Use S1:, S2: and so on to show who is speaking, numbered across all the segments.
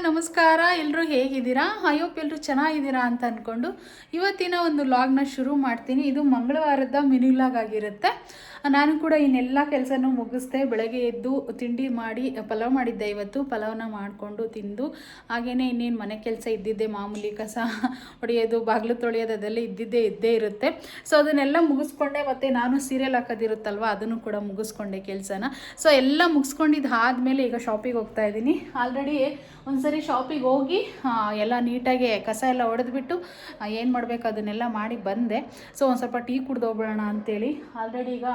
S1: ನಮಸ್ಕಾರ. ಎಲ್ಲರೂ ಹೇಗಿದ್ದೀರಾ? ಐ ಹೋಪ್ ಎಲ್ಲರೂ ಚೆನ್ನಾಗಿದ್ದೀರಾ ಅಂತ ಅಂದ್ಕೊಂಡು ಇವತ್ತಿನ ಒಂದು ವ್ಲಾಗ್ನ ಶುರು ಮಾಡ್ತೀನಿ. ಇದು ಮಂಗಳವಾರದ ಮಿನಿ ವ್ಲಾಗ್ ಆಗಿರುತ್ತೆ. ನಾನು ಕೂಡ ಇನ್ನೆಲ್ಲ ಕೆಲಸನೂ ಮುಗಿಸ್ದೆ. ಬೆಳಗ್ಗೆ ಎದ್ದು ತಿಂಡಿ ಮಾಡಿ ಪಲಾವ್ ಮಾಡಿದ್ದೆ. ಇವತ್ತು ಪಲಾವ್ನ ಮಾಡಿಕೊಂಡು ತಿಂದು ಹಾಗೆಯೇ ಇನ್ನೇನು ಮನೆ ಕೆಲಸ ಇದ್ದಿದ್ದೆ, ಮಾಮೂಲಿ ಕಸ ಹೊಡೆಯೋದು, ಬಾಗಿಲು ತೊಳೆಯೋದು ಅದೆಲ್ಲ ಇದ್ದೇ ಇರುತ್ತೆ. ಸೊ ಅದನ್ನೆಲ್ಲ ಮುಗಿಸ್ಕೊಂಡೆ. ಮತ್ತು ನಾನು ಸೀರಿಯಲ್ ಹಾಕೋದಿರುತ್ತಲ್ವ, ಅದನ್ನು ಕೂಡ ಮುಗಿಸ್ಕೊಂಡೆ ಕೆಲಸನ. ಸೊ ಎಲ್ಲ ಮುಗಿಸ್ಕೊಂಡಿದ್ದು ಆದಮೇಲೆ ಈಗ ಶಾಪಿಗೆ ಹೋಗ್ತಾ ಇದ್ದೀನಿ. ಆಲ್ರೆಡಿ ಒಂದ್ಸರಿ ಶಾಪಿಗೆ ಹೋಗಿ ಎಲ್ಲ ನೀಟಾಗಿ ಕಸ ಎಲ್ಲ ಹೊಡೆದ್ಬಿಟ್ಟು ಏನು ಮಾಡಬೇಕು ಅದನ್ನೆಲ್ಲ ಮಾಡಿ ಬಂದೆ. ಸೊ ಒಂದು ಸ್ವಲ್ಪ ಟೀ ಕುಡ್ದು ಹೋಗ್ಬಿಡೋಣ ಅಂತೇಳಿ. ಆಲ್ರೆಡಿ ಈಗ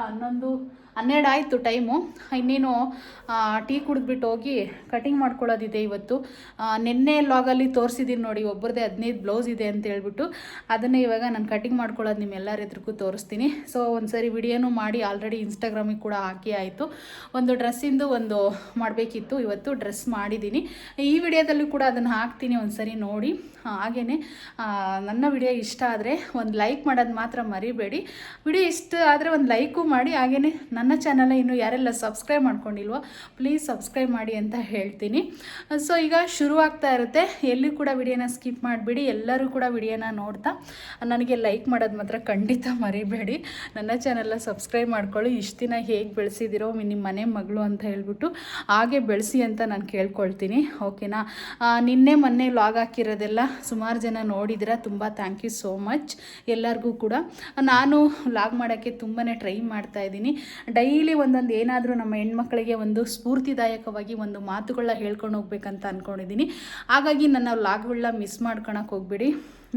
S1: 12 ಆಯಿತು ಟೈಮು. ಇನ್ನೇನು ಟೀ ಕುಡಿದ್ಬಿಟ್ಟು ಹೋಗಿ ಕಟಿಂಗ್ ಮಾಡ್ಕೊಳ್ಳೋದಿದೆ ಇವತ್ತು. ನಿನ್ನೆ ಲಾಗಲ್ಲಿ ತೋರಿಸಿದ್ದೀನಿ ನೋಡಿ, ಒಬ್ಬರದೇ 15 ಬ್ಲೌಸ್ ಇದೆ ಅಂತ ಹೇಳ್ಬಿಟ್ಟು. ಅದನ್ನೇ ಇವಾಗ ನಾನು ಕಟಿಂಗ್ ಮಾಡ್ಕೊಳ್ಳೋದು ನಿಮ್ಮೆಲ್ಲರ ಎದುರಿಗೂ ತೋರಿಸ್ತೀನಿ. ಸೊ ಒಂದ್ಸರಿ ವಿಡಿಯೋನೂ ಮಾಡಿ ಆಲ್ರೆಡಿ ಇನ್ಸ್ಟಾಗ್ರಾಮಿಗೆ ಕೂಡ ಹಾಕಿ ಆಯಿತು. ಒಂದು ಡ್ರೆಸ್ಸಿಂದು ಒಂದು ಮಾಡಬೇಕಿತ್ತು, ಇವತ್ತು ಡ್ರೆಸ್ ಮಾಡಿದ್ದೀನಿ. ಈ ವಿಡಿಯೋದಲ್ಲೂ ಕೂಡ ಅದನ್ನು ಹಾಕ್ತೀನಿ, ಒಂದ್ಸರಿ ನೋಡಿ. ಹಾಗೆಯೇ ನನ್ನ ವಿಡಿಯೋ ಇಷ್ಟ ಆದರೆ ಒಂದು ಲೈಕ್ ಮಾಡೋದು ಮಾತ್ರ ಮರಿಬೇಡಿ. ವಿಡಿಯೋ ಇಷ್ಟ ಆದರೆ ಒಂದು ಲೈಕು ಮಾಡಿ. ಹಾಗೆಯೇ ನನ್ನ ಚಾನಲ್ನ ಇನ್ನೂ ಯಾರೆಲ್ಲ ಸಬ್ಸ್ಕ್ರೈಬ್ ಮಾಡ್ಕೊಂಡಿಲ್ವೋ ಪ್ಲೀಸ್ ಸಬ್ಸ್ಕ್ರೈಬ್ ಮಾಡಿ ಅಂತ ಹೇಳ್ತೀನಿ. ಸೊ ಈಗ ಶುರುವಾಗ್ತಾ ಇರುತ್ತೆ. ಎಲ್ಲೂ ಕೂಡ ವಿಡಿಯೋನ ಸ್ಕಿಪ್ ಮಾಡಿಬಿಡಿ. ಎಲ್ಲರೂ ಕೂಡ ವಿಡಿಯೋನ ನೋಡ್ತಾ ನನಗೆ ಲೈಕ್ ಮಾಡೋದು ಮಾತ್ರ ಖಂಡಿತ ಮರಿಬೇಡಿ. ನನ್ನ ಚಾನಲ್ನ ಸಬ್ಸ್ಕ್ರೈಬ್ ಮಾಡ್ಕೊಳ್ಳಿ. ಇಷ್ಟು ದಿನ ಹೇಗೆ ಬೆಳೆಸಿದಿರೋ ನಿಮ್ಮ ಮನೆ ಮಗಳು ಅಂತ ಹೇಳ್ಬಿಟ್ಟು ಹಾಗೆ ಬೆಳೆಸಿ ಅಂತ ನಾನು ಕೇಳ್ಕೊಳ್ತೀನಿ. ಓಕೆನಾ? ನಿನ್ನೆ ಮೊನ್ನೆ ವ್ಲಾಗ್ ಹಾಕಿರೋದೆಲ್ಲ ಸುಮಾರು ಜನ ನೋಡಿದ್ರೆ ತುಂಬ ಥ್ಯಾಂಕ್ ಯು ಸೋ ಮಚ್ ಎಲ್ಲರಿಗೂ ಕೂಡ. ನಾನು ವ್ಲಾಗ್ ಮಾಡೋಕ್ಕೆ ತುಂಬಾ ಟ್ರೈ ಮಾಡ್ತಾಯಿದ್ದೀನಿ. ಡೈಲಿ ಒಂದೊಂದು ಏನಾದರೂ ನಮ್ಮ ಹೆಣ್ಮಕ್ಳಿಗೆ ಒಂದು ಸ್ಫೂರ್ತಿದಾಯಕವಾಗಿ ಒಂದು ಮಾತುಗಳನ್ನ ಹೇಳ್ಕೊಂಡು ಹೋಗ್ಬೇಕಂತ ಅಂದ್ಕೊಂಡಿದ್ದೀನಿ. ಹಾಗಾಗಿ ನನ್ನ ವ್ಲಾಗ್ಗಳನ್ನ ಮಿಸ್ ಮಾಡ್ಕೊಳಕ್ಕೆ ಹೋಗ್ಬೇಡಿ.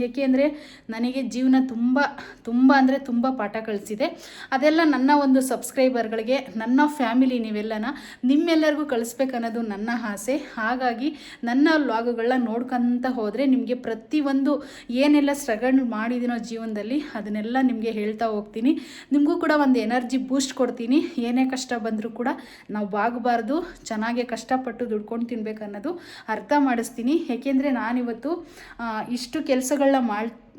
S1: ಏಕೆಂದರೆ ನನಗೆ ಜೀವನ ತುಂಬ ಅಂದರೆ ತುಂಬ ಪಾಠ ಕಲಿಸಿದೆ. ಅದೆಲ್ಲ ನನ್ನ ಒಂದು ಸಬ್ಸ್ಕ್ರೈಬರ್ಗಳಿಗೆ, ನನ್ನ ಫ್ಯಾಮಿಲಿ ನೀವೆಲ್ಲನ ನಿಮ್ಮೆಲ್ಲರಿಗೂ ಕಳಿಸ್ಬೇಕನ್ನೋದು ನನ್ನ ಆಸೆ. ಹಾಗಾಗಿ ನನ್ನ ವ್ಲಾಗುಗಳನ್ನ ನೋಡ್ಕೊತ ಹೋದರೆ ನಿಮಗೆ ಪ್ರತಿಯೊಂದು ಏನೆಲ್ಲ ಸ್ಟ್ರಗಲ್ ಮಾಡಿದ್ದೀನೋ ಜೀವನದಲ್ಲಿ ಅದನ್ನೆಲ್ಲ ನಿಮಗೆ ಹೇಳ್ತಾ ಹೋಗ್ತೀನಿ. ನಿಮಗೂ ಕೂಡ ಒಂದು ಎನರ್ಜಿ ಬೂಸ್ಟ್ ಕೊಡ್ತೀನಿ. ಏನೇ ಕಷ್ಟ ಬಂದರೂ ಕೂಡ ನಾವು ಬಾಗಬಾರ್ದು, ಚೆನ್ನಾಗೆ ಕಷ್ಟಪಟ್ಟು ದುಡ್ಕೊಂಡು ತಿನ್ಬೇಕನ್ನೋದು ಅರ್ಥ ಮಾಡಿಸ್ತೀನಿ. ಏಕೆಂದರೆ ನಾನಿವತ್ತು ಇಷ್ಟು ಕೆಲಸಗಳನ್ನ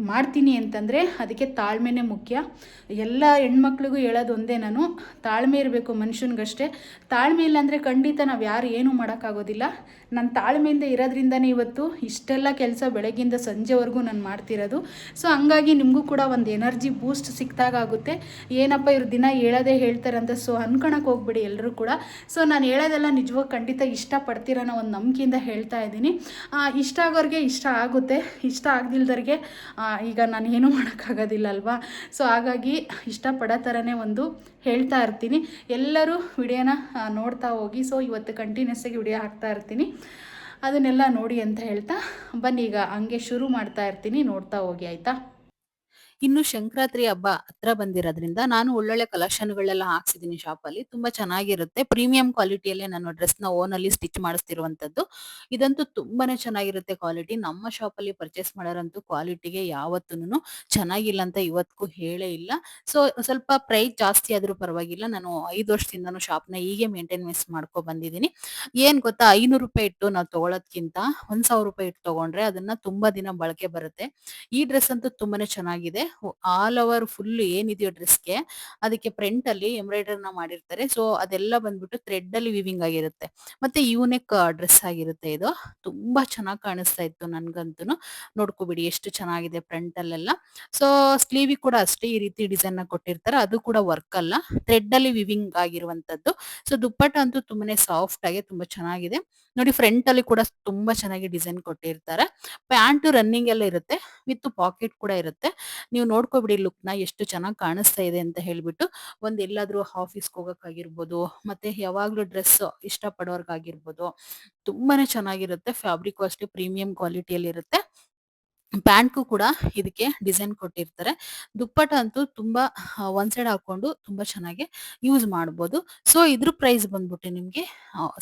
S1: ಮಾಡ್ತೀನಿ ಅಂತಂದರೆ ಅದಕ್ಕೆ ತಾಳ್ಮೆನೇ ಮುಖ್ಯ. ಎಲ್ಲ ಹೆಣ್ಮಕ್ಳಿಗೂ ಹೇಳೋದು ಒಂದೇ, ನಾನು ತಾಳ್ಮೆ ಇರಬೇಕು ಮನುಷ್ಯನಿಗಷ್ಟೇ. ತಾಳ್ಮೆ ಇಲ್ಲ ಅಂದರೆ ಖಂಡಿತ ನಾವು ಯಾರು ಏನೂ ಮಾಡೋಕ್ಕಾಗೋದಿಲ್ಲ. ನಾನು ತಾಳ್ಮೆಯಿಂದ ಇರೋದ್ರಿಂದನೇ ಇವತ್ತು ಇಷ್ಟೆಲ್ಲ ಕೆಲಸ ಬೆಳಗ್ಗಿಂದ ಸಂಜೆವರೆಗೂ ನಾನು ಮಾಡ್ತಿರೋದು. ಸೊ ಹಂಗಾಗಿ ನಿಮಗೂ ಕೂಡ ಒಂದು ಎನರ್ಜಿ ಬೂಸ್ಟ್ ಸಿಕ್ತಾಗುತ್ತೆ. ಏನಪ್ಪ ಇವ್ರು ದಿನ ಹೇಳೋದೇ ಹೇಳ್ತಾರಂತ ಸೊ ಅನ್ಕೊಳಕ್ಕೆ ಹೋಗ್ಬಿಡಿ ಎಲ್ಲರೂ ಕೂಡ. ಸೊ ನಾನು ಹೇಳೋದೆಲ್ಲ ನಿಜವಾಗಿ ಖಂಡಿತ ಇಷ್ಟಪಡ್ತೀರ ಅನ್ನೋ ಒಂದು ನಂಬಿಕೆಯಿಂದ ಹೇಳ್ತಾ ಇದ್ದೀನಿ. ಇಷ್ಟ ಆಗೋರಿಗೆ ಇಷ್ಟ ಆಗುತ್ತೆ, ಇಷ್ಟ ಆಗದಿಲ್ದವ್ರಿಗೆ ಈಗ ನಾನು ಏನೂ ಮಾಡೋಕ್ಕಾಗೋದಿಲ್ಲ ಅಲ್ವಾ. ಸೊ ಹಾಗಾಗಿ ಇಷ್ಟಪಡೋ ಥರನೇ ಒಂದು ಹೇಳ್ತಾ ಇರ್ತೀನಿ. ಎಲ್ಲರೂ ವಿಡಿಯೋನ ನೋಡ್ತಾ ಹೋಗಿ. ಸೊ ಇವತ್ತು ಕಂಟಿನ್ಯೂಸ್ ಆಗಿ ವಿಡಿಯೋ ಹಾಕ್ತಾ ಇರ್ತೀನಿ, ಅದನ್ನೆಲ್ಲ ನೋಡಿ ಅಂತ ಹೇಳ್ತಾ ಬನ್ನಿ ಈಗ ಹಂಗೆ ಶುರು ಮಾಡ್ತಾ ಇರ್ತೀನಿ. ನೋಡ್ತಾ ಹೋಗಿ ಆಯಿತಾ. ಇನ್ನು ಸಂಕ್ರಾಂತಿ ಹಬ್ಬ ಹತ್ರ ಬಂದಿರೋದ್ರಿಂದ ನಾನು ಒಳ್ಳೊಳ್ಳೆ ಕಲೆಕ್ಷನ್ಗಳೆಲ್ಲ ಹಾಕ್ಸಿದ್ದೀನಿ ಶಾಪಲ್ಲಿ. ತುಂಬಾ ಚೆನ್ನಾಗಿರುತ್ತೆ. ಪ್ರೀಮಿಯಂ ಕ್ವಾಲಿಟಿಯಲ್ಲೇ ನಾನು ಡ್ರೆಸ್ನ ಓನಲ್ಲಿ ಸ್ಟಿಚ್ ಮಾಡಿಸ್ತಿರುವಂಥದ್ದು. ಇದಂತೂ ತುಂಬಾನೇ ಚೆನ್ನಾಗಿರುತ್ತೆ ಕ್ವಾಲಿಟಿ. ನಮ್ಮ ಶಾಪಲ್ಲಿ ಪರ್ಚೇಸ್ ಮಾಡೋರಂತೂ ಕ್ವಾಲಿಟಿಗೆ ಯಾವತ್ತೂ ಚೆನ್ನಾಗಿಲ್ಲ ಅಂತ ಇವತ್ತಿಗೂ ಹೇಳೇ ಇಲ್ಲ. ಸೊ ಸ್ವಲ್ಪ ಪ್ರೈಸ್ ಜಾಸ್ತಿ ಆದರೂ ಪರವಾಗಿಲ್ಲ, ನಾನು 5 ವರ್ಷದಿಂದನೂ ಶಾಪ್ನ ಹೀಗೆ ಮೇಂಟೆನೆನ್ಸ್ ಮಾಡ್ಕೊ ಬಂದಿದ್ದೀನಿ. ಏನ್ ಗೊತ್ತಾ, 500 ರೂಪಾಯಿ ಇಟ್ಟು ನಾವು ತಗೊಳ್ಳೋದ್ಕಿಂತ 1000 ರೂಪಾಯಿ ಇಟ್ಟು ತಗೊಂಡ್ರೆ ಅದನ್ನ ತುಂಬಾ ದಿನ ಬಳಕೆ ಬರುತ್ತೆ. ಈ ಡ್ರೆಸ್ ಅಂತೂ ತುಂಬಾನೇ ಚೆನ್ನಾಗಿದೆ. ಆಲ್ ಓವರ್ ಫುಲ್ ಏನಿದೆಯೋ ಡ್ರೆಸ್ಗೆ ಅದಕ್ಕೆ ಫ್ರಂಟ್ ಅಲ್ಲಿ ಎಂಬ್ರಾಯ್ಡರಿನ ಮಾಡಿರ್ತಾರೆ. ಸೊ ಅದೆಲ್ಲ ಬಂದ್ಬಿಟ್ಟು ಥ್ರೆಡ್ ಅಲ್ಲಿ ವಿವಿಂಗ್ ಆಗಿರುತ್ತೆ. ಮತ್ತೆ ಯೂನಿಕ್ ಡ್ರೆಸ್ ಆಗಿರುತ್ತೆ ಇದು. ತುಂಬಾ ಚೆನ್ನಾಗಿ ಕಾಣಿಸ್ತಾ ಇತ್ತು ನನ್ಗಂತೂ. ನೋಡ್ಕೊಬಿಡಿ ಎಷ್ಟು ಚೆನ್ನಾಗಿದೆ ಫ್ರಂಟ್ ಅಲ್ಲೆಲ್ಲ. ಸೊ ಸ್ಲೀವ್ ಕೂಡ ಅಷ್ಟೇ ಈ ರೀತಿ ಡಿಸೈನ್ ನ ಕೊಟ್ಟಿರ್ತಾರೆ. ಅದು ಕೂಡ ವರ್ಕ್ ಅಲ್ಲ, ಥ್ರೆಡ್ ಅಲ್ಲಿ ವಿವಿಂಗ್ ಆಗಿರುವಂತದ್ದು. ಸೊ ದುಪ್ಪಟ್ಟ ಅಂತೂ ತುಂಬಾನೇ ಸಾಫ್ಟ್ ಆಗಿ ತುಂಬಾ ಚೆನ್ನಾಗಿದೆ. ನೋಡಿ ಫ್ರಂಟ್ ಅಲ್ಲಿ ಕೂಡ ತುಂಬಾ ಚೆನ್ನಾಗಿ ಡಿಸೈನ್ ಕೊಟ್ಟಿರ್ತಾರೆ. ಪ್ಯಾಂಟ್ ರನ್ನಿಂಗ್ ಎಲ್ಲ ಇರುತ್ತೆ, ವಿತ್ ಪಾಕೆಟ್ ಕೂಡ ಇರುತ್ತೆ. ನೀವು ನೋಡ್ಕೊಬಿಡಿ ಲುಕ್ನ ಎಷ್ಟು ಚೆನ್ನಾಗಿ ಕಾಣಿಸ್ತಾ ಇದೆ ಅಂತ ಹೇಳ್ಬಿಟ್ಟು. ಒಂದ್ ಎಲ್ಲಾದ್ರೂ ಆಫೀಸ್ಗೆ ಹೋಗಕ್ಕಾಗಿರ್ಬೋದು, ಮತ್ತೆ ಯಾವಾಗ್ಲೂ ಡ್ರೆಸ್ ಇಷ್ಟಪಡೋರ್ಗಾಗಿರ್ಬೋದು, ತುಂಬಾನೇ ಚೆನ್ನಾಗಿರುತ್ತೆ. ಫ್ಯಾಬ್ರಿಕ್ ಅಷ್ಟೇ ಪ್ರೀಮಿಯಂ ಕ್ವಾಲಿಟಿಯಲ್ಲಿ ಇರುತ್ತೆ. ಪ್ಯಾಂಟ್ಗೂ ಕೂಡ ಇದಕ್ಕೆ ಡಿಸೈನ್ ಕೊಟ್ಟಿರ್ತಾರೆ. ದುಪ್ಪಟ್ಟ ಅಂತೂ ತುಂಬಾ ಒನ್ ಸೈಡ್ ಹಾಕೊಂಡು ತುಂಬಾ ಚೆನ್ನಾಗಿ ಯೂಸ್ ಮಾಡ್ಬೋದು. ಸೊ ಇದ್ರ ಪ್ರೈಸ್ ಬಂದ್ಬಿಟ್ಟು ನಿಮ್ಗೆ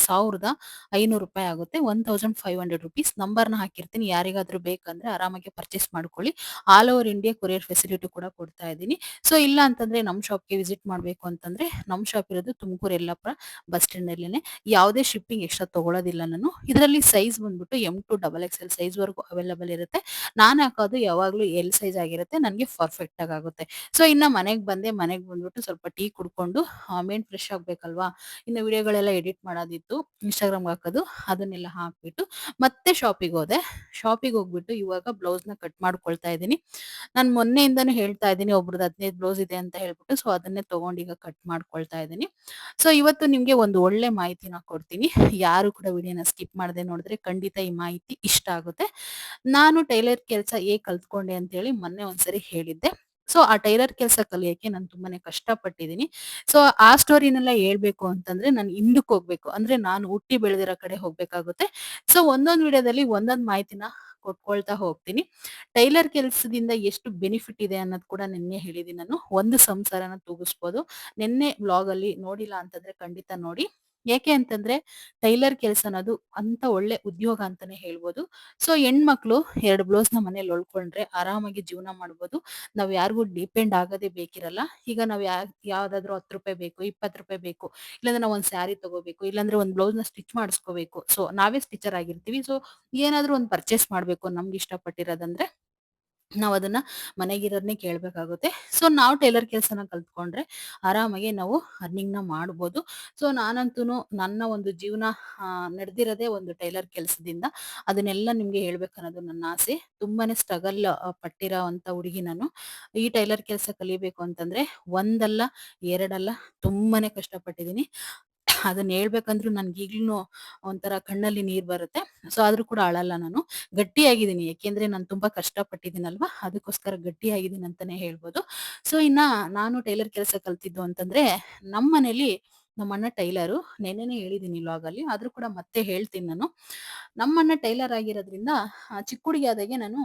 S1: 1500 ರೂಪಾಯಿ ಆಗುತ್ತೆ. 1500 ರುಪೀಸ್. ನಂಬರ್ನ ಹಾಕಿರ್ತೀನಿ, ಯಾರಿಗಾದ್ರೂ ಬೇಕಂದ್ರೆ ಆರಾಮಾಗಿ ಪರ್ಚೇಸ್ ಮಾಡ್ಕೊಳ್ಳಿ. All over India courier facility ಕೂಡ ಕೊಡ್ತಾ ಇದ್ದೀನಿ. ಸೊ ಇಲ್ಲ ಅಂತಂದ್ರೆ ನಮ್ಮ ಶಾಪ್ಗೆ ವಿಸಿಟ್ ಮಾಡ್ಬೇಕು ಅಂತಂದ್ರೆ ನಮ್ಮ ಶಾಪ್ ಇರೋದು ತುಮಕೂರು ಯಲ್ಲಾಪುರ ಬಸ್ ಸ್ಟ್ಯಾಂಡ್ ಅಲ್ಲೇನೆ. ಯಾವುದೇ ಶಿಪ್ಪಿಂಗ್ ಎಕ್ಸ್ಟ್ರಾ ತಗೊಳ್ಳೋದಿಲ್ಲ ನಾನು. ಇದರಲ್ಲಿ ಸೈಜ್ ಬಂದ್ಬಿಟ್ಟು M to XXL ಸೈಜ್ ವರೆಗೂ ಅವೈಲೇಬಲ್ ಇರುತ್ತೆ. ನಾನು ಹಾಕೋದು ಯಾವಾಗಲೂ ಎಲ್ ಸೈಜ್ ಆಗಿರುತ್ತೆ. ನನಗೆ ಪರ್ಫೆಕ್ಟಾಗಿ ಆಗುತ್ತೆ. ಸೊ ಇನ್ನು ಮನೆಗೆ ಬಂದೆ. ಮನೆಗೆ ಬಂದ್ಬಿಟ್ಟು ಸ್ವಲ್ಪ ಟೀ ಕುಡ್ಕೊಂಡು ಮೇನ್ ಫ್ರೆಶ್ ಆಗಬೇಕಲ್ವಾ? ಇನ್ನು ವಿಡಿಯೋಗಳೆಲ್ಲ ಎಡಿಟ್ ಮಾಡೋದಿತ್ತು. ಇನ್‌ಸ್ಟಾಗ್ರಾಮ್‌ಗೆ ಹಾಕೋದು. ಅದನ್ನೆಲ್ಲ ಹಾಕ್ಬಿಟ್ಟು ಮತ್ತೆ ಶಾಪಿಗೆ ಹೋದೆ. ಶಾಪಿಗೆ ಹೋಗ್ಬಿಟ್ಟು ಇವಾಗ ಬ್ಲೌಸ್‌ನ ಕಟ್ ಮಾಡ್ಕೊಳ್ತಾ ಇದ್ದೀನಿ. ನಾನು ಮೊನ್ನೆಯಿಂದಾನು ಹೇಳ್ತಾ ಇದ್ದೀನಿ ಒಬ್ರದ್ದು 15 ಬ್ಲೌಸ್ ಇದೆ ಅಂತ ಹೇಳ್ಬಿಟ್ಟು. ಸೊ ಅದನ್ನೇ ತಗೊಂಡು ಈಗ ಕಟ್ ಮಾಡ್ಕೊಳ್ತಾ ಇದ್ದೀನಿ. ಸೊ ಇವತ್ತು ನಿಮ್ಗೆ ಒಂದು ಒಳ್ಳೆ ಮಾಹಿತಿನ ಕೊಡ್ತೀನಿ. ಯಾರು ಕೂಡ ವಿಡಿಯೋನ ಸ್ಕಿಪ್ ಮಾಡದೆ ನೋಡಿದ್ರೆ ಖಂಡಿತ ಈ ಮಾಹಿತಿ ಇಷ್ಟ ಆಗುತ್ತೆ. ನಾನು ಟೈಲರ್ ಕೆಲ್ಸ ಹೇಗ್ ಕಲ್ತ್ಕೊಂಡೆ ಅಂತ ಹೇಳಿ ಮೊನ್ನೆ ಒಂದ್ಸರಿ ಹೇಳಿದ್ದೆ. ಸೊ ಆ ಟೈಲರ್ ಕೆಲ್ಸ ಕಲಿಯಕ್ಕೆ ನಾನು ತುಂಬಾನೇ ಕಷ್ಟಪಟ್ಟಿದ್ದೀನಿ. ಸೊ ಆ ಸ್ಟೋರಿನೆಲ್ಲ ಹೇಳ್ಬೇಕು ಅಂತಂದ್ರೆ ನಾನು ಹಿಂದಕ್ ಹೋಗ್ಬೇಕು. ಅಂದ್ರೆ ನಾನು ಹುಟ್ಟಿ ಬೆಳೆದಿರೋ ಕಡೆ ಹೋಗ್ಬೇಕಾಗುತ್ತೆ. ಸೊ ಒಂದೊಂದ್ ವಿಡಿಯೋದಲ್ಲಿ ಒಂದೊಂದ್ ಮಾಹಿತಿನ ಕೊಟ್ಕೊಳ್ತಾ ಹೋಗ್ತೀನಿ. ಟೈಲರ್ ಕೆಲ್ಸದಿಂದ ಎಷ್ಟು ಬೆನಿಫಿಟ್ ಇದೆ ಅನ್ನೋದು ಕೂಡ ನಿನ್ನೆ ಹೇಳಿದೀನಿ ನಾನು. ಒಂದು ಸಂಸಾರನ ತೂಗಿಸ್ಬೋದು. ನಿನ್ನೆ ವ್ಲಾಗಲ್ಲಿ ನೋಡಿಲ್ಲ ಅಂತಂದ್ರೆ ಖಂಡಿತ ನೋಡಿ. ಯಾಕೆ ಅಂತಂದ್ರೆ ಟೈಲರ್ ಕೆಲ್ಸ ಅನ್ನೋದು ಅಂತ ಒಳ್ಳೆ ಉದ್ಯೋಗ ಅಂತಾನೆ ಹೇಳ್ಬೋದು. ಸೊ ಹೆಣ್ಮಕ್ಳು 2 ಬ್ಲೌಸ್‌ನ ಮನೇಲಿ ಹೊಲ್ಕೊಂಡ್ರೆ ಆರಾಮಾಗಿ ಜೀವನ ಮಾಡ್ಬೋದು. ನಾವ್ ಯಾರಿಗೂ ಡಿಪೆಂಡ್ ಆಗೋದೇ ಬೇಕಿರಲ್ಲ. ಈಗ ನಾವ್ ಯಾವ್ದಾದ್ರು ₹10 ಬೇಕು, ₹20 ಬೇಕು, ಇಲ್ಲಾಂದ್ರೆ ನಾವ್ ಒಂದ್ ಸ್ಯಾರಿ ತಗೋಬೇಕು, ಇಲ್ಲಾಂದ್ರೆ ಒಂದ್ ಬ್ಲೌಸ್‌ನ ಸ್ಟಿಚ್ ಮಾಡಿಸ್ಕೋಬೇಕು. ಸೊ ನಾವೇ ಸ್ಟಿಚರ್ ಆಗಿರ್ತೀವಿ. ಸೊ ಏನಾದ್ರು ಒಂದ್ ಪರ್ಚೇಸ್ ಮಾಡ್ಬೇಕು ನಮ್ಗೆ ಇಷ್ಟಪಟ್ಟಿರೋದಂದ್ರೆ ನಾವದನ್ನ ಮನೆಗಿರೋರ್ನೇ ಕೇಳ್ಬೇಕಾಗುತ್ತೆ. ಸೊ ನಾವು ಟೈಲರ್ ಕೆಲ್ಸನ ಕಲ್ತ್ಕೊಂಡ್ರೆ ಆರಾಮಾಗಿ ನಾವು ಅರ್ನಿಂಗ್‌ನ ಮಾಡ್ಬೋದು. ಸೊ ನಾನಂತೂನು ನನ್ನ ಒಂದು ಜೀವನ ನಡೆದಿರೋದೇ ಒಂದು ಟೈಲರ್ ಕೆಲ್ಸದಿಂದ. ಅದನ್ನೆಲ್ಲ ನಿಮ್ಗೆ ಹೇಳ್ಬೇಕನ್ನೋದು ನನ್ನ ಆಸೆ. ತುಂಬಾನೇ ಸ್ಟ್ರಗಲ್ ಪಟ್ಟಿರೋಂಥ ಹುಡುಗಿ ನಾನು. ಈ ಟೈಲರ್ ಕೆಲ್ಸ ಕಲಿಬೇಕು ಅಂತಂದ್ರೆ ಒಂದಲ್ಲ, ಎರಡಲ್ಲ ತುಂಬಾನೇ ಕಷ್ಟಪಟ್ಟಿದ್ದೀನಿ. ಅದನ್ನ ಹೇಳ್ಬೇಕಂದ್ರೂ ನನ್ಗೀಗ್ಲೂನು ಒಂಥರ ಕಣ್ಣಲ್ಲಿ ನೀರ್ ಬರುತ್ತೆ. ಸೊ ಆದ್ರೂ ಕೂಡ ಅಳಲ್ಲ ನಾನು. ಗಟ್ಟಿಯಾಗಿದ್ದೀನಿ. ಯಾಕೆಂದ್ರೆ ನಾನು ತುಂಬಾ ಕಷ್ಟಪಟ್ಟಿದ್ದೀನಲ್ವಾ, ಅದಕ್ಕೋಸ್ಕರ ಗಟ್ಟಿಯಾಗಿದ್ದೀನಿ ಅಂತಾನೆ ಹೇಳ್ಬೋದು. ಸೊ ಇನ್ನ ನಾನು ಟೈಲರ್ ಕೆಲಸ ಕಲ್ತಿದ್ದು ಅಂತಂದ್ರೆ, ನಮ್ಮನೇಲಿ ನಮ್ಮಣ್ಣ ಟೈಲರು. ನೆನ್ನೆನೇ ಹೇಳಿದ್ದೀನಿ ವ್ಲಾಗಲ್ಲಿ. ಆದ್ರೂ ಕೂಡ ಮತ್ತೆ ಹೇಳ್ತೀನಿ ನಾನು. ನಮ್ಮಣ್ಣ ಟೈಲರ್ ಆಗಿರೋದ್ರಿಂದ ಚಿಕ್ಕ ಹುಡುಗಿ ಆದಾಗೆ ನಾನು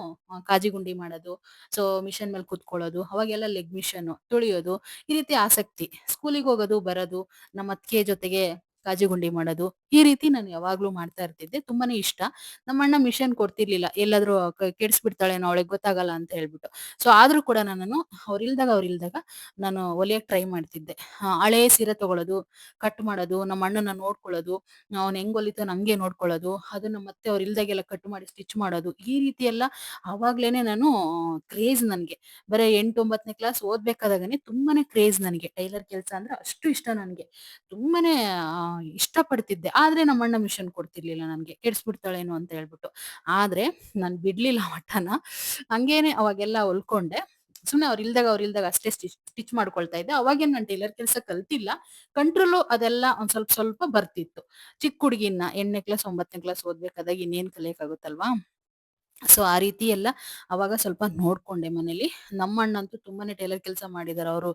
S1: ಕಾಜಿ ಗುಂಡಿ ಮಾಡೋದು, ಸೊ ಮಿಷನ್ ಮೇಲೆ ಕೂತ್ಕೊಳ್ಳೋದು, ಅವಾಗೆಲ್ಲ ಲೆಗ್ ಮಿಷನ್ ತುಳಿಯೋದು, ಈ ರೀತಿ ಆಸಕ್ತಿ. ಸ್ಕೂಲಿಗೆ ಹೋಗೋದು, ಬರೋದು, ನಮ್ಮ ಅತ್ತಿಗೆ ಜೊತೆಗೆ ಕಾಜಿ ಗುಂಡಿ ಮಾಡೋದು, ಈ ರೀತಿ ನಾನು ಯಾವಾಗ್ಲೂ ಮಾಡ್ತಾ ಇರ್ತಿದ್ದೆ. ತುಂಬಾನೇ ಇಷ್ಟ. ನಮ್ಮಣ್ಣ ಮಿಷನ್ ಕೊಡ್ತಿರ್ಲಿಲ್ಲ. ಎಲ್ಲಾದ್ರೂ ಕೆಡಿಸ್ಬಿಡ್ತಾಳೇನೋ ಅವಳಿಗೆ ಗೊತ್ತಾಗಲ್ಲ ಅಂತ ಹೇಳ್ಬಿಟ್ಟು. ಸೊ ಆದ್ರೂ ಕೂಡ ನಾನನ್ನು ಅವ್ರಿಲ್ದಾಗ ನಾನು ಹೊಲಿಯಕ್ ಟ್ರೈ ಮಾಡ್ತಿದ್ದೆ. ಹಳೇ ಸೀರೆ ತಗೊಳ್ಳೋದು, ಕಟ್ ಮಾಡೋದು, ನಮ್ಮ ಅಣ್ಣನ ನೋಡ್ಕೊಳ್ಳೋದು, ಅವ್ನು ಹೆಂಗ್ ಹೊಲಿತಾನೋ ಹಂಗೆ ನೋಡ್ಕೊಳ್ಳೋದು, ಅದನ್ನ ಮತ್ತೆ ಅವ್ರು ಇಲ್ದಾಗೆಲ್ಲ ಕಟ್ ಮಾಡಿ ಸ್ಟಿಚ್ ಮಾಡೋದು, ಈ ರೀತಿ ಎಲ್ಲ ಅವಾಗ್ಲೇನೆ ನಾನು ಕ್ರೇಜ್ ನನ್ಗೆ. ಬರೀ 8, 9ನೇ ಕ್ಲಾಸ್ ಓದ್ಬೇಕಾದಾಗನೇ ತುಂಬಾನೇ ಕ್ರೇಜ್ ನನಗೆ. ಟೈಲರ್ ಕೆಲ್ಸ ಅಂದ್ರೆ ಅಷ್ಟು ಇಷ್ಟ ನನ್ಗೆ. ತುಂಬಾನೇ ಇಷ್ಟಪಡ್ತಿದ್ದೆ. ಆದ್ರೆ ನಮ್ಮಣ್ಣ ಮಿಷನ್ ಕೊಡ್ತಿರ್ಲಿಲ್ಲ ನನ್ಗೆ. ಕೆಡಿಸ್ಬಿಡ್ತಾಳೇನೋ ಅಂತ ಹೇಳ್ಬಿಟ್ಟು. ಆದ್ರೆ ನಾನ್ ಬಿಡ್ಲಿಲ್ಲ ಮಟ್ಟನ. ಹಂಗೇನೆ ಅವಾಗೆಲ್ಲ ಹೊಲ್ಕೊಂಡೆ. ಸುಮ್ನೆ ಅವ್ರಿಲ್ದಾಗ ಅಷ್ಟೇ ಸ್ಟಿಚ್ ಮಾಡ್ಕೊಳ್ತಾ ಇದ್ದೆ. ಅವಾಗೇನ್ ನಾನ್ ಟೈಲರ್ ಕೆಲ್ಸ ಕಲ್ತಿಲ್ಲ. ಕಂಟ್ರೋಲು ಅದೆಲ್ಲ ಒಂದ್ ಸ್ವಲ್ಪ ಸ್ವಲ್ಪ ಬರ್ತಿತ್ತು. ಚಿಕ್ಕ ಹುಡುಗಿನ್ನ 8ನೇ ಕ್ಲಾಸ್, 9ನೇ ಕ್ಲಾಸ್ ಓದ್ಬೇಕಾದಾಗ ಇನ್ನೇನ್ ಕಲಿಯಕ್ಕಾಗುತ್ತಲ್ವಾ? ಸೊ ಆ ರೀತಿ ಎಲ್ಲ ಅವಾಗ ಸ್ವಲ್ಪ ನೋಡ್ಕೊಂಡೆ ಮನೇಲಿ. ನಮ್ಮಣ್ಣಂತೂ ತುಂಬಾನೇ ಟೈಲರ್ ಕೆಲ್ಸ ಮಾಡಿದಾರೆ. ಅವರು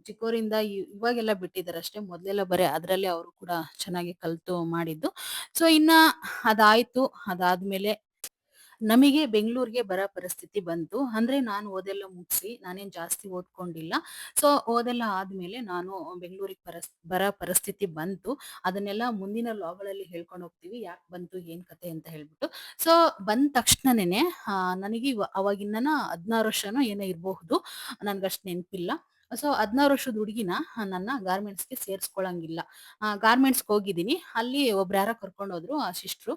S1: ಚಿಕ್ಕವರಿಂದ ಇವಾಗೆಲ್ಲ ಬಿಟ್ಟಿದಾರಷ್ಟೇ. ಮೊದ್ಲೆಲ್ಲ ಬರೀ ಅದ್ರಲ್ಲೇ ಅವರು ಕೂಡ ಚೆನ್ನಾಗಿ ಕಲ್ತು ಮಾಡಿದ್ದು. ಸೊ ಇನ್ನ ಅದಾಯ್ತು. ಅದಾದ್ಮೇಲೆ ನಮಗೆ ಬೆಂಗಳೂರಿಗೆ ಬರೋ ಪರಿಸ್ಥಿತಿ ಬಂತು. ಅಂದ್ರೆ ನಾನು ಓದೆಲ್ಲ ಮುಗಿಸಿ, ನಾನೇನ್ ಜಾಸ್ತಿ ಓದ್ಕೊಂಡಿಲ್ಲ. ಸೊ ಓದೆಲ್ಲ ಆದ್ಮೇಲೆ ನಾನು ಬೆಂಗಳೂರಿಗೆ ಬರೋ ಪರಿಸ್ಥಿತಿ ಬಂತು. ಅದನ್ನೆಲ್ಲ ಮುಂದಿನ ಲಾಗ್‌ಗಳಲ್ಲಿ ಹೇಳ್ಕೊಂಡು ಹೋಗ್ತೀವಿ. ಯಾಕ್ ಬಂತು, ಏನ್ ಕತೆ ಅಂತ ಹೇಳ್ಬಿಟ್ಟು. ಸೊ ಬಂದ ತಕ್ಷಣನೇನೆ ನನಗೆ ಅವಾಗಿನ್ನನ 16 ವರ್ಷನೋ ಏನೋ ಇರಬಹುದು. ನನ್ಗಷ್ಟು ನೆನಪಿಲ್ಲ. ಸೊ 16 ವರ್ಷದ ಹುಡುಗಿನ ನನ್ನ ಗಾರ್ಮೆಂಟ್ಸ್‌ಗೆ ಸೇರ್ಸ್ಕೊಳಂಗಿಲ್ಲ. ಗಾರ್ಮೆಂಟ್ಸ್‌ಗೆ ಹೋಗಿದ್ದೀನಿ. ಅಲ್ಲಿ ಒಬ್ರು ಯಾರೋ ಕರ್ಕೊಂಡ್ ಹೋದ್ರು ಆ ಸಿಸ್ಟ್ರು.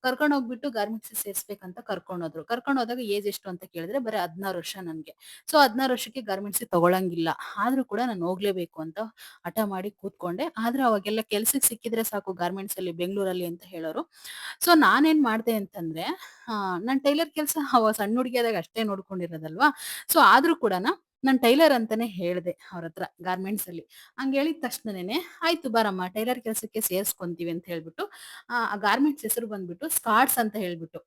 S1: ಕರ್ಕೊಂಡ್ ಹೋಗ್ಬಿಟ್ಟು ಗಾರ್ಮೆಂಟ್ಸ್‌ಗೆ ಸೇರ್ಸ್ಬೇಕಂತ ಕರ್ಕೊಂಡ್ ಹೋದ್ರು. ಕರ್ಕೊಂಡ್ ಹೋದಾಗ ಏಜ್ ಎಷ್ಟು ಅಂತ ಕೇಳಿದ್ರೆ ಬರೀ 16 ವರ್ಷ ನನ್ಗೆ. ಸೊ 16 ವರ್ಷಕ್ಕೆ ಗಾರ್ಮೆಂಟ್ಸ್‌ಗೆ ತಗೊಳಂಗಿಲ್ಲ. ಆದ್ರೂ ಕೂಡ ನಾನು ಹೋಗ್ಲೇಬೇಕು ಅಂತ ಹಠ ಮಾಡಿ ಕೂತ್ಕೊಂಡೆ. ಆದ್ರೆ ಅವಾಗೆಲ್ಲ ಕೆಲ್ಸಕ್ಕೆ ಸಿಕ್ಕಿದ್ರೆ ಸಾಕು ಗಾರ್ಮೆಂಟ್ಸ್ ಅಲ್ಲಿ ಬೆಂಗಳೂರಲ್ಲಿ ಅಂತ ಹೇಳೋರು. ಸೊ ನಾನೇನ್ ಮಾಡ್ದೆ ಅಂತಂದ್ರೆ, ನಾನ್ ಟೈಲರ್ ಕೆಲ್ಸ ಅವಾಗ ಸಣ್ಣ ಹುಡುಗಿಯಾದಾಗ ಅಷ್ಟೇ ನೋಡ್ಕೊಂಡಿರೋದಲ್ವಾ. ಸೊ ಆದ್ರೂ ಕೂಡನ ನಾನ್ ಟೈಲರ್ ಅಂತಾನೆ ಹೇಳ್ದೆ ಅವ್ರತ್ರ ಗಾರ್ಮೆಂಟ್ಸ್ ಅಲ್ಲಿ. ಹಂಗ್ ಹೇಳಿದ ತಕ್ಷಣನೇನೆ ಆಯ್ತು ಬಾರಮ್ಮ ಟೈಲರ್ ಕೆಲ್ಸಕ್ಕೆ ಸೇರ್ಸ್ಕೊಂತೀವಿ ಅಂತ ಹೇಳ್ಬಿಟ್ಟು, ಆ ಗಾರ್ಮೆಂಟ್ಸ್ ಹೆಸರು ಬಂದ್ಬಿಟ್ಟು ಸ್ಕಾಟ್ಸ್ ಅಂತ ಹೇಳ್ಬಿಟ್ಟು,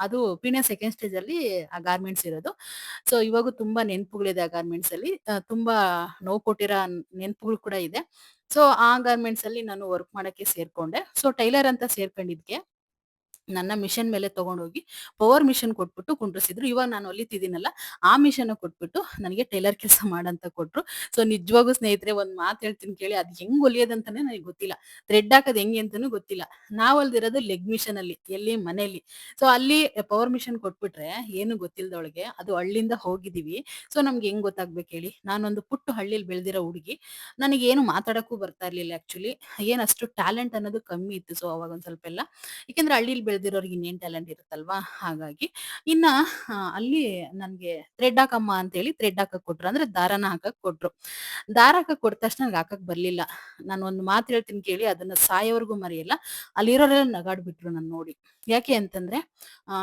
S1: ಅದು ಪೀಣ್ಯ ಸೆಕೆಂಡ್ ಸ್ಟೇಜ್ ಅಲ್ಲಿ ಆ ಗಾರ್ಮೆಂಟ್ಸ್ ಇರೋದು. ಸೊ ಇವಾಗೂ ತುಂಬಾ ನೆನಪುಗಳಿದೆ ಆ ಗಾರ್ಮೆಂಟ್ಸ್ ಅಲ್ಲಿ. ತುಂಬಾ ನೋವು ಕೊಟ್ಟಿರೋ ನೆನಪುಗಳು ಕೂಡ ಇದೆ. ಸೊ ಆ ಗಾರ್ಮೆಂಟ್ಸ್ ಅಲ್ಲಿ ನಾನು ವರ್ಕ್ ಮಾಡಕ್ಕೆ ಸೇರ್ಕೊಂಡೆ. ಸೊ ಟೈಲರ್ ಅಂತ ಸೇರ್ಕೊಂಡಿದ್ಕೆ ನನ್ನ ಮಿಷನ್ ಮೇಲೆ ತಗೊಂಡೋಗಿ ಪವರ್ ಮಿಷನ್ ಕೊಟ್ಬಿಟ್ಟು ಕುಂಡ್ರಿಸಿದ್ರು. ಇವಾಗ ನಾನು ಹೊಲಿತಿದ್ದೀನಲ್ಲ, ಆ ಮಿಷನ್ ಕೊಟ್ಬಿಟ್ಟು ನನಗೆ ಟೈಲರ್ ಕೆಲಸ ಮಾಡಂತ ಕೊಟ್ರು. ಸೊ ನಿಜವಾಗೂ ಸ್ನೇಹಿತರೆ ಒಂದ್ ಮಾತು ಹೇಳ್ತೀನಿ ಕೇಳಿ. ಅದ್ ಹೆಂಗ್ ಹೊಲಿಯೋದಂತಾನೆ ನನಗೆ ಗೊತ್ತಿಲ್ಲ. ಥ್ರೆಡ್ ಹಾಕೋದ್ ಹೆಂಗೆ ಅಂತಾನೂ ಗೊತ್ತಿಲ್ಲ. ನಾವ್ ಹೊಲ್ದಿರೋದು ಲೆಗ್ ಮಿಷನ್ ಅಲ್ಲಿ, ಎಲ್ಲಿ ಮನೇಲಿ. ಸೊ ಅಲ್ಲಿ ಪವರ್ ಮಿಷನ್ ಕೊಟ್ಬಿಟ್ರೆ ಏನು ಗೊತ್ತಿಲ್ದೊಳಗೆ ಅದು ಹಳ್ಳಿಯಿಂದ ಹೋಗಿದೀವಿ. ಸೊ ನಮ್ಗೆ ಹೆಂಗ್ ಗೊತ್ತಾಗ್ಬೇಕು ಹೇಳಿ? ನಾನೊಂದು ಪುಟ್ಟು ಹಳ್ಳಿಲಿ ಬೆಳೆದಿರೋ ಹುಡುಗಿ. ನನಗೇನು ಮಾತಾಡಕ್ಕೂ ಬರ್ತಾ ಇರ್ಲಿಲ್ಲ ಆಕ್ಚುಲಿ. ಏನ್ ಅಷ್ಟು ಟ್ಯಾಲೆಂಟ್ ಅನ್ನೋದು ಕಮ್ಮಿ ಇತ್ತು. ಸೊ ಅವಾಗ ಒಂದ್ ಸ್ವಲ್ಪ ಎಲ್ಲ. ಯಾಕೆಂದ್ರೆ ಹಳ್ಳಿಲಿ ಬೆಳೆದಿರೋರಿಗೆ ಇನ್ನೇನ್ ಟ್ಯಾಲೆಂಟ್ ಇರುತ್ತಲ್ವಾ? ಹಾಗಾಗಿ. ಇನ್ನ ಅಲ್ಲಿ ನನ್ಗೆ ಥ್ರೆಡ್ ಹಾಕಮ್ಮ ಅಂತೇಳಿ ಥ್ರೆಡ್ ಹಾಕಕ್ ಕೊಟ್ರು. ಅಂದ್ರೆ ದಾರನ ಹಾಕಕ್ ಕೊಟ್ರು. ದಾರ ಹಾಕಕ್ ಕೊಟ್ಟ ತಕ್ಷಣ ನಂಗೆ ಹಾಕಕ್ ಬರ್ಲಿಲ್ಲ. ನಾನು ಒಂದು ಮಾತು ಹೇಳ್ತೀನಿ ಕೇಳಿ, ಅದನ್ನ ಸಾಯೋವರೆಗೂ ಮರೆಯಲ್ಲ. ಅಲ್ಲಿರೋರೆಲ್ಲ ನಗಾಡ್ಬಿಟ್ರು ನನ್ ನೋಡಿ. ಯಾಕೆ ಅಂತಂದ್ರೆ, ಆ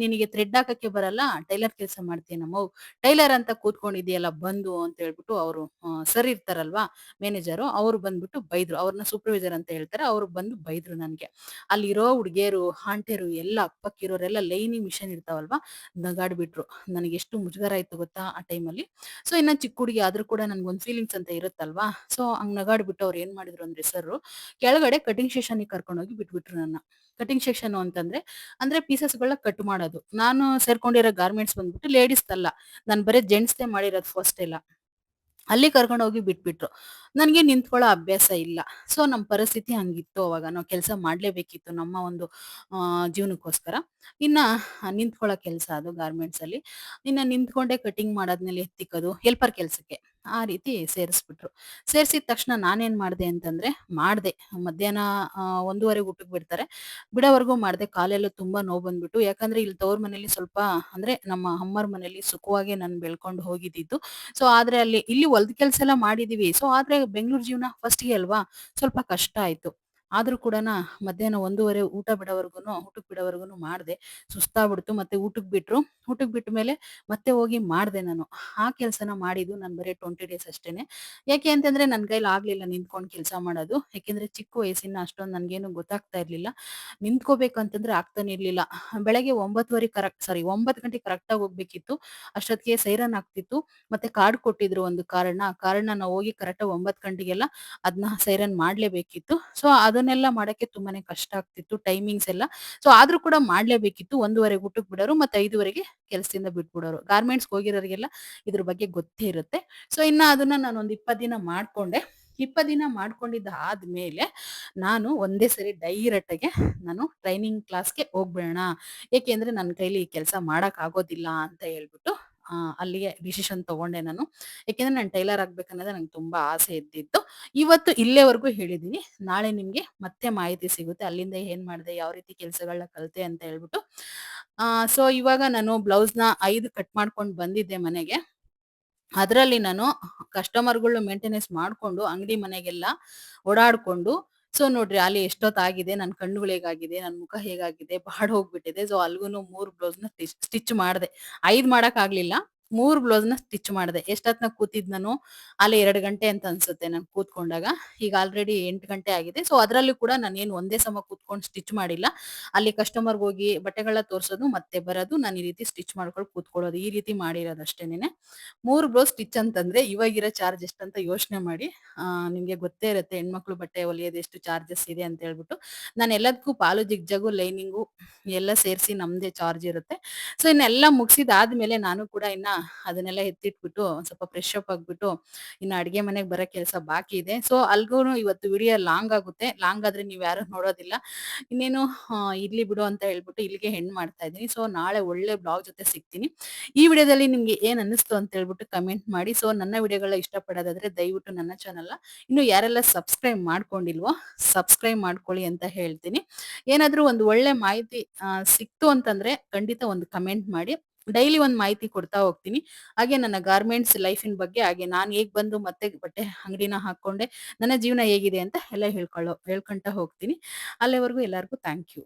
S1: ನಿನಗೆ ಥ್ರೆಡ್ ಹಾಕಕ್ಕೆ ಬರಲ್ಲ, ಟೈಲರ್ ಕೆಲಸ ಮಾಡ್ತೀಯನಮ್ಮೋ, ಟೈಲರ್ ಅಂತ ಕೂತ್ಕೊಂಡಿದ್ಯಲ್ಲ ಬಂದು ಅಂತ ಹೇಳ್ಬಿಟ್ಟು ಅವರು ಸರ್ ಇರ್ತಾರಲ್ವಾ, ಮ್ಯಾನೇಜರು, ಅವ್ರು ಬಂದ್ಬಿಟ್ಟು ಬೈದ್ರು. ಅವ್ರನ್ನ ಸೂಪರ್ವೈಸರ್ ಅಂತ ಹೇಳ್ತಾರೆ. ಅವ್ರು ಬಂದು ಬೈದ್ರು ನನ್ಗೆ. ಅಲ್ಲಿರೋ ಹುಡುಗಿಯರು, ಆಂಟಿಯರು ಎಲ್ಲ ಅಕ್ಕಪಕ್ಕಿರೋರೆಲ್ಲ ಲೈನಿಂಗ್ ಮಿಷನ್ ಇರ್ತಾವಲ್ವಾ, ನಗಾಡ್ಬಿಟ್ರು. ನನಗೆ ಎಷ್ಟು ಮುಜುಗರ ಆಯ್ತು ಗೊತ್ತಾ ಆ ಟೈಮಲ್ಲಿ. ಸೊ ಇನ್ನ ಚಿಕ್ಕ ಹುಡುಗಿ ಆದ್ರೂ ಕೂಡ ನನ್ಗೊಂದು ಫೀಲಿಂಗ್ಸ್ ಅಂತ ಇರುತ್ತಲ್ವಾ. ಸೊ ಹಂಗ್ ನಗಾಡ್ಬಿಟ್ಟು ಅವ್ರು ಏನ್ ಮಾಡಿದ್ರು ಅಂದ್ರೆ ಸರ್, ಕೆಳಗಡೆ ಕಟಿಂಗ್ ಸೆಷನ್ ಕರ್ಕೊಂಡೋಗಿ ಬಿಟ್ಬಿಟ್ರು ನನ್ನ. ಕಟಿಂಗ್ ಸೆಕ್ಷನ್ ಅಂತಂದ್ರೆ ಅಂದ್ರೆ ಪೀಸಸ್ಗಳನ್ನ ಕಟ್ ಮಾಡೋದು. ನಾನು ಸೇರ್ಕೊಂಡಿರೋ ಗಾರ್ಮೆಂಟ್ಸ್ ಬಂದ್ಬಿಟ್ಟು ಲೇಡೀಸ್ ಅಲ್ಲ, ನಾನು ಬರೀ ಜೆಂಟ್ಸ್ದೇ ಮಾಡಿರೋದು ಫಸ್ಟ್ ಎಲ್ಲ. ಅಲ್ಲಿ ಕರ್ಕೊಂಡು ಹೋಗಿ ಬಿಟ್ಬಿಟ್ರು. ನನ್ಗೆ ನಿಂತ್ಕೊಳ್ಳೋ ಅಭ್ಯಾಸ ಇಲ್ಲ. ಸೊ ನಮ್ ಪರಿಸ್ಥಿತಿ ಹಂಗಿತ್ತು ಅವಾಗ. ನಾವು ಕೆಲಸ ಮಾಡ್ಲೇಬೇಕಿತ್ತು ನಮ್ಮ ಒಂದು ಜೀವನಕ್ಕೋಸ್ಕರ. ಇನ್ನ ನಿಂತ್ಕೊಳ್ಳೋ ಕೆಲಸ ಅದು ಗಾರ್ಮೆಂಟ್ಸ್ ಅಲ್ಲಿ. ಇನ್ನ ನಿಂತ್ಕೊಂಡೇ ಕಟಿಂಗ್ ಮಾಡಾದ್ಮೇಲೆ ಎತ್ತಿಕ್ಕದು ಹೆಲ್ಪರ್ ಕೆಲ್ಸಕ್ಕೆ. ಆ ರೀತಿ ಸೇರಿಸ್ಬಿಟ್ರು. ಸೇರ್ಸಿದ ತಕ್ಷಣ ನಾನೇನ್ ಮಾಡ್ದೆ ಅಂತಂದ್ರೆ ಮಾಡ್ದೆ. ಮಧ್ಯಾಹ್ನ 1:30ಗೆ ಊಟಕ್ಕೆ ಬಿಡ್ತಾರೆ. ಬಿಡೋವರೆಗೂ ಮಾಡ್ದೆ. ಕಾಲೆಲ್ಲ ತುಂಬಾ ನೋವು ಬಂದ್ಬಿಟ್ಟು. ಯಾಕಂದ್ರೆ ಇಲ್ಲಿ ತವ್ರ ಮನೇಲಿ ಸ್ವಲ್ಪ ಅಂದ್ರೆ ನಮ್ಮ ಅಮ್ಮರ ಮನೇಲಿ ಸುಖವಾಗೇ ನಾನ್ ಬೆಳ್ಕೊಂಡು ಹೋಗಿದ್ದಿದ್ದು. ಸೊ ಆದ್ರೆ ಇಲ್ಲಿ ಹೊಲ್ದ ಕೆಲ್ಸ ಎಲ್ಲ ಮಾಡಿದೀವಿ. ಸೊ ಆದ್ರೆ ಬೆಂಗ್ಳೂರ್ ಜೀವನ ಫಸ್ಟ್‌ಗೆ ಅಲ್ವಾ, ಸ್ವಲ್ಪ ಕಷ್ಟ ಆಯ್ತು. ಆದ್ರೂ ಕೂಡನ ಮಧ್ಯಾಹ್ನ 1:30 ಊಟಕ್ ಬಿಡೋವರ್ಗುನು ಮಾಡ್ದೆ. ಸುಸ್ತಾಗ್ಬಿಡ್ತು. ಮತ್ತೆ ಊಟಕ್ ಬಿಟ್ರು. ಊಟಕ್ ಬಿಟ್ಟ ಮೇಲೆ ಮತ್ತೆ ಹೋಗಿ ಮಾಡ್ದೆ ನಾನು. ಆ ಕೆಲ್ಸನ ಮಾಡಿದ್ದು ನಾನು ಬರೀ 20 ಡೇಸ್ ಅಷ್ಟೇನೆ. ಯಾಕೆ ಅಂತಂದ್ರೆ ನನ್ ಕೈಲಿ ಆಗ್ಲಿಲ್ಲ ನಿಂತ್ಕೊಂಡ್ ಕೆಲ್ಸ ಮಾಡೋದು. ಯಾಕೆಂದ್ರೆ ಚಿಕ್ಕ ವಯಸ್ಸಿನ ಅಷ್ಟೊಂದ್ ನನ್ಗೇನು ಗೊತ್ತಾಗ್ತಾ ಇರ್ಲಿಲ್ಲ. ನಿಂತ್ಕೋಬೇಕಂತಂದ್ರೆ ಆಗ್ತಾನೆ ಇರ್ಲಿಲ್ಲ. ಬೆಳಗ್ಗೆ 9:30 9 ಗಂಟೆಗೆ ಕರೆಕ್ಟಾಗಿ ಹೋಗ್ಬೇಕಿತ್ತು. ಅಷ್ಟೊತ್ತಿಗೆ ಸೈರನ್ ಆಗ್ತಿತ್ತು. ಮತ್ತೆ ಕಾರ್ಡ್ ಕೊಟ್ಟಿದ್ರು ಒಂದು ಕಾರ್ಡ್‌ನ. ಆ ಕಾರ್ಡ್‌ನ ನಾವು ಹೋಗಿ ಕರೆಕ್ಟಾಗಿ 9 ಗಂಟೆಗೆಲ್ಲ ಅದನ್ನ ಸೈರನ್ ಮಾಡ್ಲೇಬೇಕಿತ್ತು. ಸೊ ಅದನ್ನೆಲ್ಲ ಮಾಡಕ್ಕೆ ತುಂಬಾನೇ ಕಷ್ಟ ಆಗ್ತಿತ್ತು ಟೈಮಿಂಗ್ಸ್ ಎಲ್ಲ. ಸೊ ಆದ್ರೂ ಕೂಡ ಮಾಡ್ಲೇಬೇಕಿತ್ತು. 1:30ಗೆ ಊಟಕ್ಕೆ ಬಿಡೋರು, ಮತ್ತೆ 5:30ಗೆ ಕೆಲ್ಸದಿಂದ ಬಿಟ್ಬಿಡೋರು. ಗಾರ್ಮೆಂಟ್ಸ್‌ಗೆ ಹೋಗಿರೋರಿಗೆಲ್ಲ ಇದ್ರ ಬಗ್ಗೆ ಗೊತ್ತೇ ಇರುತ್ತೆ. ಸೊ ಇನ್ನ ಅದನ್ನ ನಾನೊಂದ್ 20 ದಿನ ಮಾಡ್ಕೊಂಡೆ. 20 ದಿನ ಮಾಡ್ಕೊಂಡಿದ್ದಾದ್ಮೇಲೆ ನಾನು ಒಂದೇ ಸರಿ ಡೈರೆಕ್ಟ್ ಆಗಿ ನಾನು ಟ್ರೈನಿಂಗ್ ಕ್ಲಾಸ್‌ಗೆ ಹೋಗ್ಬಿಡೋಣ. ಏಕೆಂದ್ರೆ ನನ್ನ ಕೈಲಿ ಈ ಕೆಲಸ ಮಾಡಕ್ ಆಗೋದಿಲ್ಲ ಅಂತ ಹೇಳ್ಬಿಟ್ಟು ಅಲ್ಲಿಗೆ ಡಿಸಿಷನ್ ತಗೊಂಡೆ ನಾನು. ಯಾಕೆಂದ್ರೆ ನಾನು ಟೈಲರ್ ಆಗ್ಬೇಕನ್ನೋದೇ ನಂಗೆ ತುಂಬಾ ಆಸೆ ಇದ್ದಿತ್ತು. ಇವತ್ತು ಇಲ್ಲೇವರೆಗೂ ಹೇಳಿದೀನಿ. ನಾಳೆ ನಿಮ್ಗೆ ಮತ್ತೆ ಮಾಹಿತಿ ಸಿಗುತ್ತೆ. ಅಲ್ಲಿಂದ ಏನ್ ಮಾಡ್ದೆ, ಯಾವ ರೀತಿ ಕೆಲ್ಸಗಳನ್ನ ಕಲ್ತೆ ಅಂತ ಹೇಳ್ಬಿಟ್ಟು. ಸೊ ಇವಾಗ ನಾನು ಬ್ಲೌಸ್‌ನ 5 ಕಟ್ ಮಾಡ್ಕೊಂಡ್ ಬಂದಿದ್ದೆ ಮನೆಗೆ. ಅದ್ರಲ್ಲಿ ನಾನು ಕಸ್ಟಮರ್‌ಗಳು ಮೇಂಟೆನೆನ್ಸ್ ಮಾಡ್ಕೊಂಡು ಅಂಗಡಿ ಮನೆಗೆಲ್ಲ ಓಡಾಡ್ಕೊಂಡು, ಸೊ ನೋಡ್ರಿ ಅಲ್ಲಿ ಎಷ್ಟೊತ್ತಾಗಿದೆ, ನನ್ ಕಣ್ಣುಗಳು ಹೇಗಾಗಿದೆ, ನನ್ ಮುಖ ಹೇಗಾಗಿದೆ, ಬಾಡೋಗ್ಬಿಟ್ಟಿದೆ. ಸೊ ಅಲ್ಗುನು 3 ಬ್ಲೌಸ್‌ನ ಸ್ಟಿಚ್ ಮಾಡ್ದೆ. 5 ಮಾಡಕ್ ಆಗ್ಲಿಲ್ಲ. 3 ಬ್ಲೌಸ್‌ನ ಸ್ಟಿಚ್ ಮಾಡ್ದೆ. ಎಷ್ಟೊತ್ನಾಗ ಕೂತಿದ್ ನಾನು? ಅಲ್ಲಿ 2 ಗಂಟೆ ಅಂತ ಅನ್ಸುತ್ತೆ ನಾನು ಕೂತ್ಕೊಂಡಾಗ. ಈಗ ಆಲ್ರೆಡಿ 8 ಗಂಟೆ ಆಗಿದೆ. ಸೊ ಅದ್ರಲ್ಲಿ ಕೂಡ ನಾನೇನು ಒಂದೇ ಸಮ ಕೂತ್ಕೊಂಡು ಸ್ಟಿಚ್ ಮಾಡಿಲ್ಲ. ಅಲ್ಲಿ ಕಸ್ಟಮರ್‌ಗೆ ಹೋಗಿ ಬಟ್ಟೆಗಳನ್ನ ತೋರ್ಸೋದು, ಮತ್ತೆ ಬರೋದು, ನಾನು ಈ ರೀತಿ ಸ್ಟಿಚ್ ಮಾಡ್ಕೊಂಡು ಕೂತ್ಕೊಳ್ಳೋದು. ಈ ರೀತಿ ಮಾಡಿರೋದು ಅಷ್ಟೇನೇನೆ. 3 ಬ್ಲೌಸ್ ಸ್ಟಿಚ್ ಅಂತಂದ್ರೆ ಇವಾಗಿರೋ ಚಾರ್ಜ್ ಎಷ್ಟಂತ ಯೋಚನೆ ಮಾಡಿ. ನಿಮ್ಗೆ ಗೊತ್ತೇ ಇರುತ್ತೆ ಹೆಣ್ಮಕ್ಳು ಬಟ್ಟೆ ಹೊಲಿಯೋದು ಎಷ್ಟು ಚಾರ್ಜಸ್ ಇದೆ ಅಂತ ಹೇಳ್ಬಿಟ್ಟು. ನಾನು ಎಲ್ಲದಕ್ಕೂ ಪಾಲು ಜಿಗ್‌ಜಾಗು, ಲೈನಿಂಗು ಎಲ್ಲ ಸೇರಿಸಿ ನಮ್ದೇ ಚಾರ್ಜ್ ಇರುತ್ತೆ. ಸೊ ಇನ್ನೆಲ್ಲ ಮುಗಿಸಿದಾದ್ಮೇಲೆ ನಾನು ಕೂಡ ಇನ್ನ ಅದನ್ನೆಲ್ಲ ಎತ್ತಿಟ್ಬಿಟ್ಟು ಸ್ವಲ್ಪ ಫ್ರೆಶ್ ಅಪ್ ಆಗ್ಬಿಟ್ಟು ಇನ್ನು ಅಡ್ಗೆ ಮನೆಗೆ ಬರೋ ಕೆಲಸ ಬಾಕಿ ಇದೆ. ಸೊ ಅಲ್ಗೂನು ಇವತ್ತು ವಿಡಿಯೋ ಲಾಂಗ್ ಆಗುತ್ತೆ. ಲಾಂಗ್ ಆದ್ರೆ ನೀವ್ ಯಾರು ನೋಡೋದಿಲ್ಲ. ಇನ್ನೇನು ಇರ್ಲಿ ಬಿಡು ಅಂತ ಹೇಳ್ಬಿಟ್ಟು ಇಲ್ಲಿಗೆ ಎಂಡ್ ಮಾಡ್ತಾ ಇದ್ದೀನಿ. ಸೊ ನಾಳೆ ಒಳ್ಳೆ ಬ್ಲಾಗ್ ಜೊತೆ ಸಿಗ್ತೀನಿ. ಈ ವಿಡಿಯೋದಲ್ಲಿ ನಿಮ್ಗೆ ಏನ್ ಅನ್ನಿಸ್ತು ಅಂತ ಹೇಳ್ಬಿಟ್ಟು ಕಮೆಂಟ್ ಮಾಡಿ. ಸೊ ನನ್ನ ವಿಡಿಯೋಗಳನ್ನ ಇಷ್ಟಪಡೋದಾದ್ರೆ ದಯವಿಟ್ಟು ನನ್ನ ಚಾನಲ್‌ನ ಇನ್ನು ಯಾರೆಲ್ಲ ಸಬ್ಸ್ಕ್ರೈಬ್ ಮಾಡ್ಕೊಂಡಿಲ್ವೋ ಸಬ್ಸ್ಕ್ರೈಬ್ ಮಾಡ್ಕೊಳ್ಳಿ ಅಂತ ಹೇಳ್ತೀನಿ. ಏನಾದ್ರೂ ಒಂದು ಒಳ್ಳೆ ಮಾಹಿತಿ ಸಿಕ್ತು ಅಂತಂದ್ರೆ ಖಂಡಿತ ಒಂದು ಕಮೆಂಟ್ ಮಾಡಿ. ಡೈಲಿ ಒಂದು ಮಾಹಿತಿ ಕೊಡ್ತಾ ಹೋಗ್ತೀನಿ. ಹಾಗೆ ನನ್ನ ಗಾರ್ಮೆಂಟ್ಸ್ ಲೈಫಿನ ಬಗ್ಗೆ, ಹಾಗೆ ನಾನು ಹೇಗ್ ಬಂದು ಮತ್ತೆ ಬಟ್ಟೆ ಅಂಗಡಿನ ಹಾಕೊಂಡೆ, ನನ್ನ ಜೀವನ ಹೇಗಿದೆ ಅಂತ ಎಲ್ಲ ಹೇಳ್ಕೊಂತ ಹೋಗ್ತೀನಿ. ಅಲ್ಲಿವರೆಗೂ ಎಲ್ಲರಿಗೂ ಥ್ಯಾಂಕ್ ಯು.